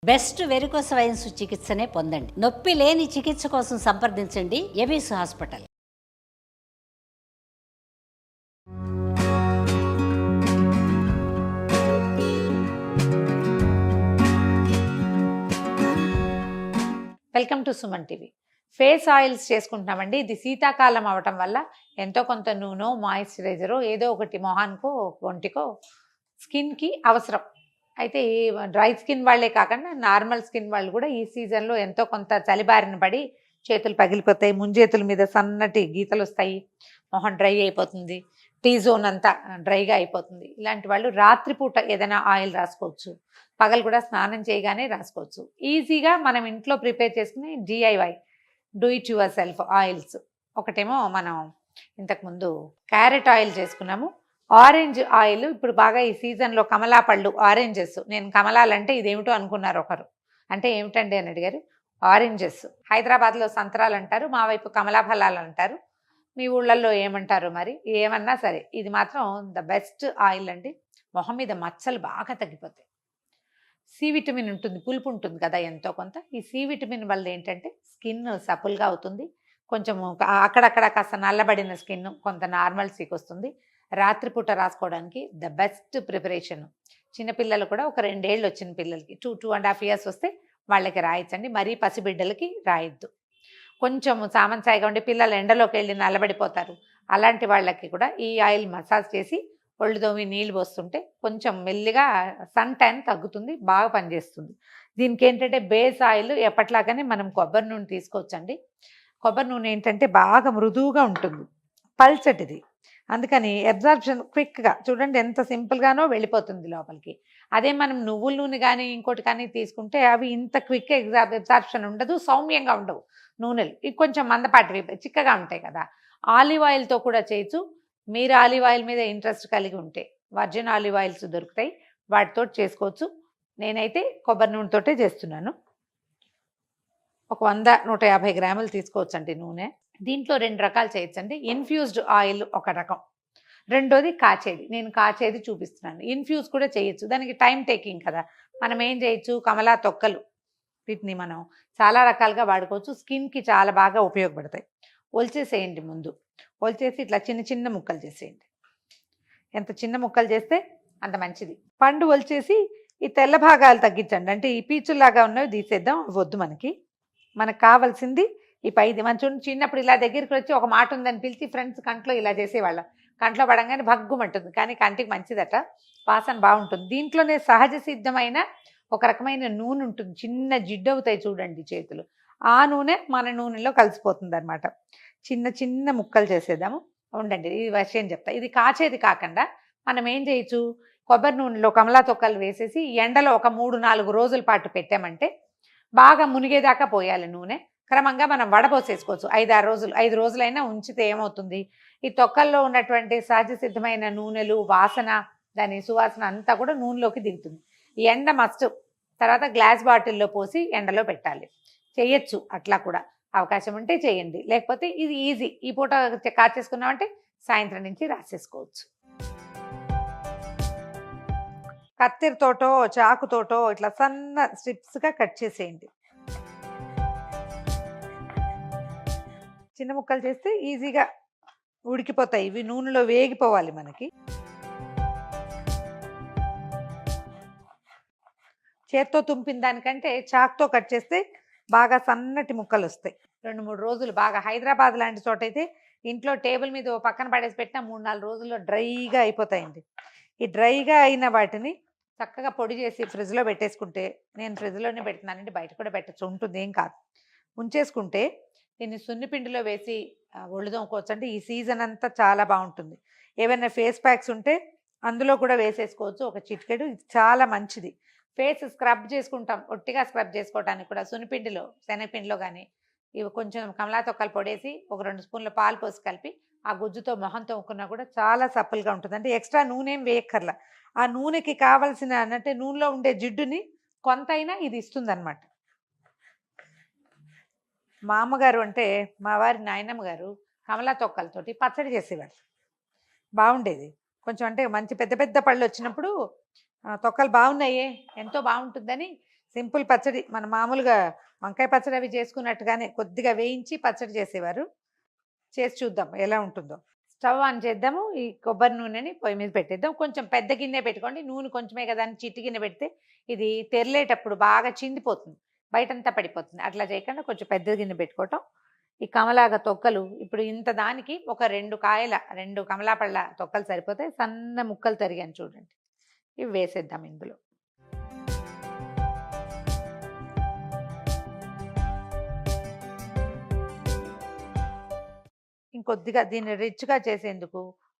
Best varicose veins చికిత్సనే పొందండి. నొప్పి లేని చికిత్స కోసం సంప్రదించండి ఎవిస్ hospital. Welcome to Suman TV. Face oils చేసుకుంటున్నామండి. ఇది శీతాకాలం అవటం వల్ల ఎంతో కొంత నూనె, మాయిశ్చరైజరో ఏదో ఒకటి మొహానికో ఒంటికో స్కిన్కి అవసరం. అయితే డ్రై స్కిన్ వాళ్ళే కాకుండా నార్మల్ స్కిన్ వాళ్ళు కూడా ఈ సీజన్లో ఎంతో కొంత చలిబారిన పడి చేతులు పగిలిపోతాయి, ముంజేతుల మీద సన్నటి గీతలు వస్తాయి, మొహం డ్రై అయిపోతుంది, టీ జోన్ అంతా డ్రైగా అయిపోతుంది. ఇలాంటి వాళ్ళు రాత్రిపూట ఏదైనా ఆయిల్ రాసుకోవచ్చు, పగలు కూడా స్నానం చేయగానే రాసుకోవచ్చు. ఈజీగా మనం ఇంట్లో ప్రిపేర్ చేసుకుని DIY do it your self oils. ఒకటేమో మనం ఇంతకుముందు క్యారెట్ ఆయిల్ చేసుకున్నాము. ఆరెంజ్ ఆయిల్ ఇప్పుడు బాగా ఈ సీజన్లో కమలా పళ్ళు, ఆరెంజెస్. నేను కమలాలంటే ఇదేమిటో అనుకున్నారు ఒకరు. అంటే ఏమిటండి అని అడిగారు. ఆరెంజెస్ హైదరాబాద్లో సంతరాలు అంటారు, మా వైపు కమలా ఫలాలు అంటారు. మీ ఊళ్ళల్లో ఏమంటారు మరి? ఏమన్నా సరే ఇది మాత్రం ద బెస్ట్ ఆయిల్ అండి. మొహం మీద మచ్చలు బాగా తగ్గిపోతాయి. సి విటమిన్ ఉంటుంది, పులుపు ఉంటుంది కదా ఎంతో కొంత. ఈ సి విటమిన్ వల్ల ఏంటంటే స్కిన్ సపుల్గా అవుతుంది. కొంచెం అక్కడక్కడ కాస్త నల్లబడిన స్కిన్ కొంత నార్మల్సీకి వస్తుంది. రాత్రిపూట రాసుకోవడానికి ద బెస్ట్ ప్రిపరేషన్. చిన్నపిల్లలు కూడా ఒక 2 ఏళ్ళు వచ్చిన పిల్లలకి 2.5 years వస్తే వాళ్ళకి రాయొచ్చండి. మరీ పసిబిడ్డలకి రాయొద్దు. కొంచెం సామంచాయిగా ఉండి పిల్లలు ఎండలోకి వెళ్ళి నల్లబడిపోతారు. అలాంటి వాళ్ళకి కూడా ఈ ఆయిల్ మసాజ్ చేసి ఒళ్ళు దోమి నీళ్ళు పోస్తుంటే కొంచెం మెల్లిగా సన్ ట్యాన్ తగ్గుతుంది, బాగా పనిచేస్తుంది. దీనికి ఏంటంటే బేస్ ఆయిల్ ఎప్పట్లాగానే మనం కొబ్బరి నూనె తీసుకోవచ్చండి. కొబ్బరి నూనె ఏంటంటే బాగా మృదువుగా ఉంటుంది, పల్చటిది. అందుకని అబ్జార్ప్షన్ క్విక్గా చూడండి ఎంత సింపుల్గానో వెళ్ళిపోతుంది లోపలికి. అదే మనం నువ్వుల నూనె కానీ ఇంకోటి కానీ తీసుకుంటే అవి ఇంత క్విక్ అబ్జార్ప్షన్ ఉండదు, సౌమ్యంగా ఉండవు నూనెలు. ఇవి కొంచెం మందపాటివి చిక్కగా ఉంటాయి కదా. ఆలివ్ ఆయిల్తో కూడా చేయొచ్చు. మీరు ఆలివ్ ఆయిల్ మీద ఇంట్రెస్ట్ కలిగి ఉంటే వర్జిన్ ఆలివ్ ఆయిల్స్ దొరుకుతాయి, వాటితో చేసుకోవచ్చు. నేనైతే కొబ్బరి నూనెతోటే చేస్తున్నాను. ఒక 100-150 గ్రాములు తీసుకోవచ్చండి నూనె. దీంట్లో 2 రకాలు చేయొచ్చండి. ఇన్ఫ్యూజ్డ్ ఆయిల్ ఒక రకం, రెండోది కాచేది. నేను కాచేది చూపిస్తున్నాను. ఇన్ఫ్యూజ్ కూడా చేయొచ్చు, దానికి టైం టేకింగ్ కదా. మనం ఏం చేయొచ్చు, కమలా తొక్కలు వీటిని మనం చాలా రకాలుగా వాడుకోవచ్చు. స్కిన్కి చాలా బాగా ఉపయోగపడతాయి. ఒలిచేసేయండి ముందు. ఒలిచేసి ఇట్లా చిన్న చిన్న ముక్కలు చేసేయండి. ఎంత చిన్న ముక్కలు చేస్తే అంత మంచిది. పండు ఒలిచేసి ఈ తెల్ల భాగాలు తగ్గించండి. అంటే ఈ పీచుల్లాగా ఉన్నవి తీసేద్దాం, వద్దు మనకి. మనకు కావాల్సింది ఈ పైది. మన చిన్నప్పుడు ఇలా దగ్గరికి వచ్చి ఒక మాట ఉందని పిలిచి ఫ్రెండ్స్ కంట్లో ఇలా చేసేవాళ్ళం. కంట్లో పడంగానే భగ్గుమంటుంది, కానీ కంటికి మంచిదట, వాసన బాగుంటుంది. దీంట్లోనే సహజ సిద్ధమైన ఒక రకమైన నూనె ఉంటుంది, చిన్న జిడ్డు అవుతాయి చూడండి చేతులు. ఆ నూనె మన నూనెలో కలిసిపోతుంది అనమాట. చిన్న చిన్న ముక్కలు చేసేద్దాము. ఉండండి ఈ విషయం చెప్తా. ఇది కాచేది కాకుండా మనం ఏం చేయొచ్చు, కొబ్బరి నూనెలో కమలా తొక్కలు వేసేసి ఎండలో ఒక 3-4 రోజుల పాటు పెట్టామంటే బాగా మునిగేదాకా పోయాలి నూనె. క్రమంగా మనం వడపోసేసుకోవచ్చు. 5 రోజులైనా ఉంచితే ఏమవుతుంది, ఈ తొక్కల్లో ఉన్నటువంటి సహజ సిద్ధమైన నూనెలు, వాసన, దాని సువాసన అంతా కూడా నూనెలోకి దిగుతుంది. ఈ ఎండ మస్ట్. తర్వాత గ్లాస్ బాటిల్లో పోసి ఎండలో పెట్టాలి. చేయొచ్చు అట్లా కూడా, అవకాశం ఉంటే చేయండి. లేకపోతే ఇది ఈజీ, ఈ పూట కాచేసుకున్నామంటే సాయంత్రం నుంచి రాసేసుకోవచ్చు. కత్తెరతోటో చాకుతోటో ఇట్లా సన్న స్ట్రిప్స్గా కట్ చేసేయండి. చిన్న ముక్కలు చేస్తే ఈజీగా ఉడికిపోతాయి. ఇవి నూనెలో వేగిపోవాలి మనకి. చేత్తో తుంపిన దానికంటే చాక్తో కట్ చేస్తే బాగా సన్నటి ముక్కలు వస్తాయి. 2-3 రోజులు బాగా, హైదరాబాద్ లాంటి చోట అయితే ఇంట్లో టేబుల్ మీద ఓ పక్కన పడేసి పెట్టినా 3-4 రోజుల్లో డ్రైగా అయిపోతాయండి. ఈ డ్రైగా అయిన వాటిని చక్కగా పొడి చేసి ఫ్రిడ్జ్లో పెట్టేసుకుంటే, నేను ఫ్రిడ్జ్లోనే పెడుతున్నానండి, బయట కూడా పెట్టచ్చు, ఉంటుంది, ఏం కాదు. ఉంచేసుకుంటే దీన్ని సున్నిపిండిలో వేసి ఒళ్ళు తోముకోవచ్చు. అంటే ఈ సీజన్ అంతా చాలా బాగుంటుంది. ఏవైనా ఫేస్ ప్యాక్స్ ఉంటే అందులో కూడా వేసేసుకోవచ్చు, ఒక చిటికెడు. ఇది చాలా మంచిది. ఫేస్ స్క్రబ్ చేసుకుంటాం, ఒట్టిగా స్క్రబ్ చేసుకోవడానికి కూడా సున్నిపిండిలో, శనగపిండిలో కానీ ఇవి కొంచెం కమలా తొక్కలు పొడేసి ఒక 2 స్పూన్ల పాలు పోసి కలిపి ఆ గుజ్జుతో మొహం తోముకున్నా కూడా చాలా సప్పల్గా ఉంటుంది. అంటే ఎక్స్ట్రా నూనె ఏం వేయక్కర్లా. ఆ నూనెకి కావాల్సిన అంటే నూనెలో ఉండే జిడ్డుని కొంతైనా ఇది ఇస్తుంది అనమాట. మా అమ్మగారు అంటే మా వారి నాయనమ్మ గారు కమలా తొక్కలతోటి పచ్చడి చేసేవారు, బాగుండేది. కొంచెం అంటే మంచి పెద్ద పెద్ద పళ్ళు వచ్చినప్పుడు తొక్కలు బాగున్నాయే, ఎంతో బాగుంటుందని సింపుల్ పచ్చడి మన మామూలుగా వంకాయ పచ్చడి అవి చేసుకున్నట్టుగానే కొద్దిగా వేయించి పచ్చడి చేసేవారు. చేసి చూద్దాం ఎలా ఉంటుందో. స్టవ్ ఆన్ చేద్దాము. ఈ కొబ్బరి నూనెని పొయ్యి మీద పెట్టేద్దాం. కొంచెం పెద్ద గిన్నె పెట్టుకోండి. నూనె కొంచెమే కదా అని చిట్టి గిన్నె పెడితే ఇది తెరలేటప్పుడు బాగా చిందిపోతుంది, బయటంతా పడిపోతుంది. అట్లా చేయకుండా కొంచెం పెద్ద గిన్నె పెట్టుకోవటం. ఈ కమలాగ తొక్కలు ఇప్పుడు ఇంత దానికి ఒక 2 కమలాపళ్ళ తొక్కలు సరిపోతాయి. సన్న ముక్కలు తరిగాను చూడండి. ఇవి వేసేద్దాం ఇందులో. ఇంకొద్దిగా దీన్ని రిచ్గా చేసేందుకు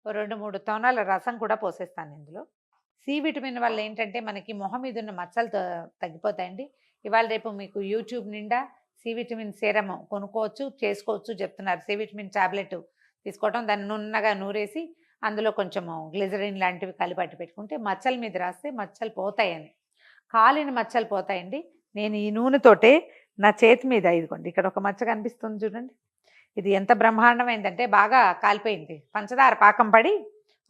2-3 తోనాల రసం కూడా పోసేస్తాను ఇందులో. సి విటమిన్ వల్ల ఏంటంటే మనకి మొహం మీద ఉన్న మచ్చలు తగ్గిపోతాయండి. ఇవాళ రేపు మీకు యూట్యూబ్ నిండా సి విటమిన్ సీరం కొనుక్కోవచ్చు, చేసుకోవచ్చు చెప్తున్నారు. సి విటమిన్ టాబ్లెట్ తీసుకోవటం, దాన్ని నున్నగా నూరేసి అందులో కొంచెం గ్లిజరిన్ లాంటివి కలిపి పెట్టుకుంటే మచ్చల మీద రాస్తే మచ్చలు పోతాయని. కాలిన మచ్చలు పోతాయండి. నేను ఈ నూనెతోటే నా చేతి మీద ఇదిగోండి ఇక్కడ ఒక మచ్చ కనిపిస్తుంది చూడండి. ఇది ఎంత బ్రహ్మాండమైందంటే బాగా కాలిపోయింది, పంచదార పాకం పడి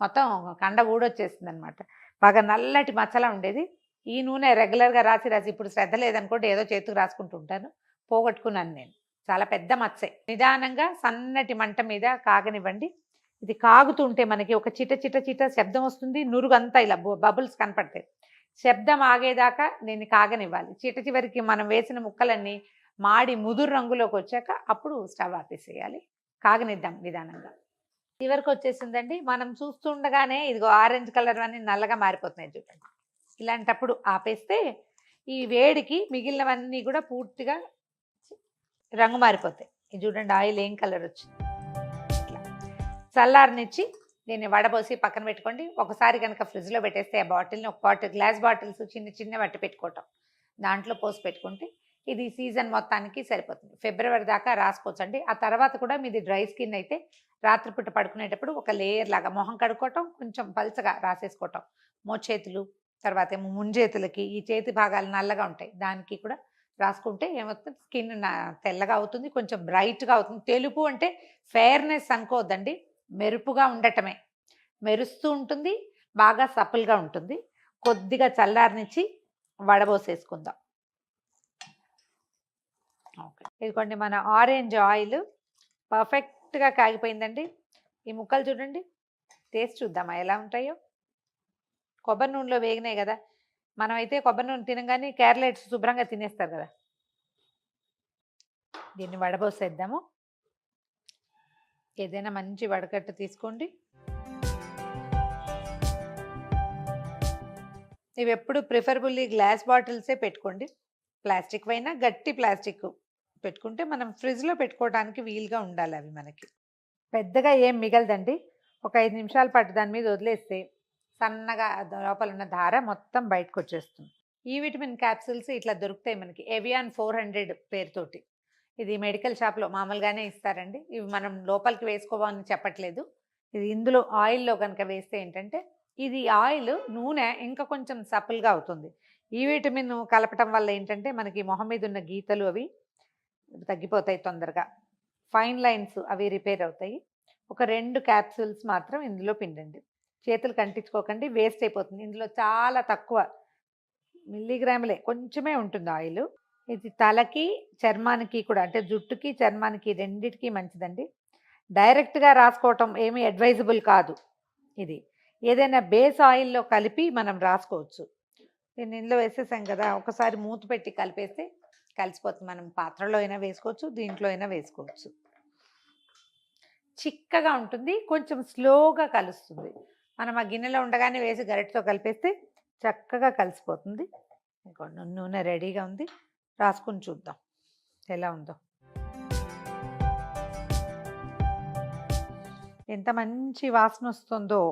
మొత్తం కండ ఊడొచ్చేసింది అనమాట. బాగా నల్లటి మచ్చలా ఉండేది. ఈ నూనె రెగ్యులర్గా రాసి ఇప్పుడు శ్రద్ధ లేదనుకోండి ఏదో చేతికి రాసుకుంటూ ఉంటాను. పోగొట్టుకున్నాను నేను. చాలా పెద్ద మచ్చే. నిదానంగా సన్నటి మంట మీద కాగనివ్వండి. ఇది కాగుతుంటే మనకి ఒక చిట చిట చిట శబ్దం వస్తుంది. నురుగంతా ఇలా బబుల్స్ కనపడతాయి. శబ్దం ఆగేదాకా దీన్ని కాగనివ్వాలి. చిట చివరికి మనం వేసిన ముక్కలన్నీ మాడి ముదురు రంగులోకి వచ్చాక అప్పుడు స్టవ్ ఆపేసేయాలి. కాగనిద్దాం నిదానంగా. చివరికి వచ్చేసిందండి. మనం చూస్తుండగానే ఇదిగో ఆరెంజ్ కలర్ అన్నీ నల్లగా మారిపోతున్నాయి చూడండి. ఇలాంటప్పుడు ఆపేస్తే ఈ వేడికి మిగిలినవన్నీ కూడా పూర్తిగా రంగు మారిపోతాయి. ఇది చూడండి ఆయిల్ ఏం కలర్ వచ్చింది. ఇట్లా చల్లారనిచ్చి దీన్ని వడబోసి పక్కన పెట్టుకోండి. ఒకసారి కనుక ఫ్రిడ్జ్లో పెట్టేస్తే ఆ బాటిల్ని ఒక గ్లాస్ బాటిల్స్ చిన్న వట్టి పెట్టుకోవటం, దాంట్లో పోసి పెట్టుకుంటే ఇది సీజన్ మొత్తానికి సరిపోతుంది. ఫిబ్రవరి దాకా రాసుకోవచ్చండి. ఆ తర్వాత కూడా మీది డ్రై స్కిన్ అయితే రాత్రిపూట పడుకునేటప్పుడు ఒక లేయర్ లాగా మొహం కడుక్కోవటం, కొంచెం పల్చగా రాసేసుకోవటం. మోచేతులు, తర్వాత ఏమో ముంజేతులకి, ఈ చేతి భాగాలు నల్లగా ఉంటాయి, దానికి కూడా రాసుకుంటే ఏమవుతుంది, స్కిన్ తెల్లగా అవుతుంది, కొంచెం బ్రైట్గా అవుతుంది. తెలుపు అంటే ఫెయిర్నెస్ అనుకోవద్దండి, మెరుపుగా ఉండటమే. మెరుస్తూ ఉంటుంది, బాగా సపుల్గా ఉంటుంది. కొద్దిగా చల్లారనిచ్చి వడబోసేసుకుందాం. ఓకే, ఇదిగోండి మన ఆరెంజ్ ఆయిల్ పర్ఫెక్ట్గా కాగిపోయిందండి. ఈ ముక్కలు చూడండి, టేస్ట్ చూద్దామా ఎలా ఉంటాయో. కొబ్బరి నూనెలో వేగినాయి కదా. మనం అయితే కొబ్బరి నూనె తినగానే క్యారెట్స్ శుభ్రంగా తినేస్తారు కదా. దీన్ని వడబోసేద్దాము. ఏదైనా మంచి వడకట్టు తీసుకోండి. ఇవి ఎప్పుడు ప్రిఫరబుల్లీ గ్లాస్ బాటిల్సే పెట్టుకోండి. ప్లాస్టిక్ అయినా గట్టి ప్లాస్టిక్ పెట్టుకుంటే మనం ఫ్రిడ్జ్లో పెట్టుకోవడానికి వీలుగా ఉండాలి. అవి మనకి పెద్దగా ఏం మిగలదండి. ఒక 5 నిమిషాల పాటు దాని మీద వదిలేస్తే సన్నగా లోపల ఉన్న ధార మొత్తం బయటకు వచ్చేస్తుంది. ఈ విటమిన్ క్యాప్సూల్స్ ఇట్లా దొరుకుతాయి మనకి, ఎవియాన్ 400 పేరుతోటి. ఇది మెడికల్ షాప్లో మామూలుగానే ఇస్తారండి. ఇవి మనం లోపలికి వేసుకోవాలని చెప్పట్లేదు. ఇది ఇందులో ఆయిల్లో కనుక వేస్తే ఏంటంటే ఇది ఆయిల్ నూనె ఇంకా కొంచెం సపుల్గా అవుతుంది. ఈ విటమిన్ కలపటం వల్ల ఏంటంటే మనకి మొహం మీద ఉన్న గీతలు అవి తగ్గిపోతాయి తొందరగా. ఫైన్ లైన్స్ అవి రిపేర్ అవుతాయి. ఒక 2 క్యాప్సూల్స్ మాత్రం ఇందులో పిండండి. చేతులు కంటించుకోకండి, వేస్ట్ అయిపోతుంది. ఇందులో చాలా తక్కువ మిల్లీగ్రాములే, కొంచెమే ఉంటుంది ఆయిల్. ఇది తలకి చర్మానికి కూడా, అంటే జుట్టుకి చర్మానికి రెండిటికి మంచిదండి. డైరెక్ట్గా రాసుకోవటం ఏమీ అడ్వైజబుల్ కాదు. ఇది ఏదైనా బేస్ ఆయిల్లో కలిపి మనం రాసుకోవచ్చు. దీన్ని ఇందులో వేసేసాం కదా, ఒకసారి మూత పెట్టి కలిపేస్తే కలిసిపోతుంది. మనం పాత్రలో అయినా వేసుకోవచ్చు, దీంట్లో అయినా వేసుకోవచ్చు. చిక్కగా ఉంటుంది, కొంచెం స్లోగా కలుస్తుంది. మనం ఆ గిన్నెలో ఉండగానే వేసి గరిటతో కలిపేస్తే చక్కగా కలిసిపోతుంది. నూనె రెడీగా ఉంది, రాసుకుని చూద్దాం ఎలా ఉందో. ఎంత మంచి వాసన వస్తుందో.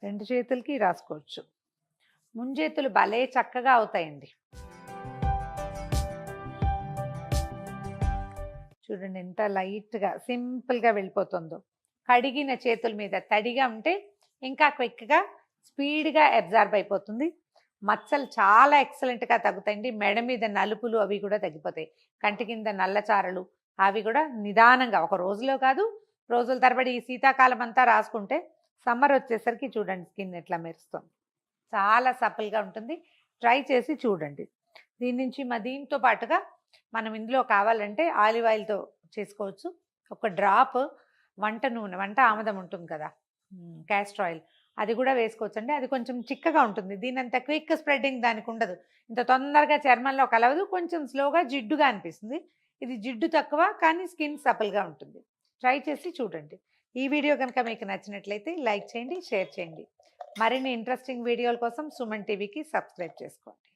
2 చేతులకి రాసుకోవచ్చు. ముంజేతులు భలే చక్కగా అవుతాయండి. చూడండి ఎంత లైట్గా సింపుల్గా వెళ్ళిపోతుందో. కడిగిన చేతుల మీద తడిగా ఉంటే ఇంకా క్విక్గా స్పీడ్గా అబ్జార్బ్ అయిపోతుంది. మచ్చలు చాలా ఎక్సలెంట్గా తగ్గుతాయండి. మెడ మీద నలుపులు అవి కూడా తగ్గిపోతాయి. కంటి కింద నల్లచారలు అవి కూడా నిదానంగా, ఒక రోజులో కాదు రోజుల తరబడి ఈ శీతాకాలం అంతా రాసుకుంటే సమ్మర్ వచ్చేసరికి చూడండి స్కిన్ ఎట్లా మెరుస్తుంది. చాలా సపుల్గా ఉంటుంది. ట్రై చేసి చూడండి. దీంతో పాటుగా మనం ఇందులో కావాలంటే ఆలివ్ ఆయిల్తో చేసుకోవచ్చు. ఒక డ్రాప్ వంట ఆముదం ఉంటుంది కదా, క్యాస్టర్ ఆయిల్, అది కూడా వేసుకోవచ్చండి. అది కొంచెం చిక్కగా ఉంటుంది. దీనంత క్విక్ స్ప్రెడ్డింగ్ దానికి ఉండదు. ఇంత తొందరగా చర్మంలో కలవదు, కొంచెం స్లోగా జిడ్డుగా అనిపిస్తుంది. ఇది జిడ్డు తక్కువ కానీ స్కిన్ సపల్గా ఉంటుంది. ట్రై చేసి చూడండి. ఈ వీడియో కనుక మీకు నచ్చినట్లయితే లైక్ చేయండి, షేర్ చేయండి. మరిన్ని ఇంట్రెస్టింగ్ వీడియోల కోసం సుమన్ టీవీకి సబ్స్క్రైబ్ చేసుకోండి.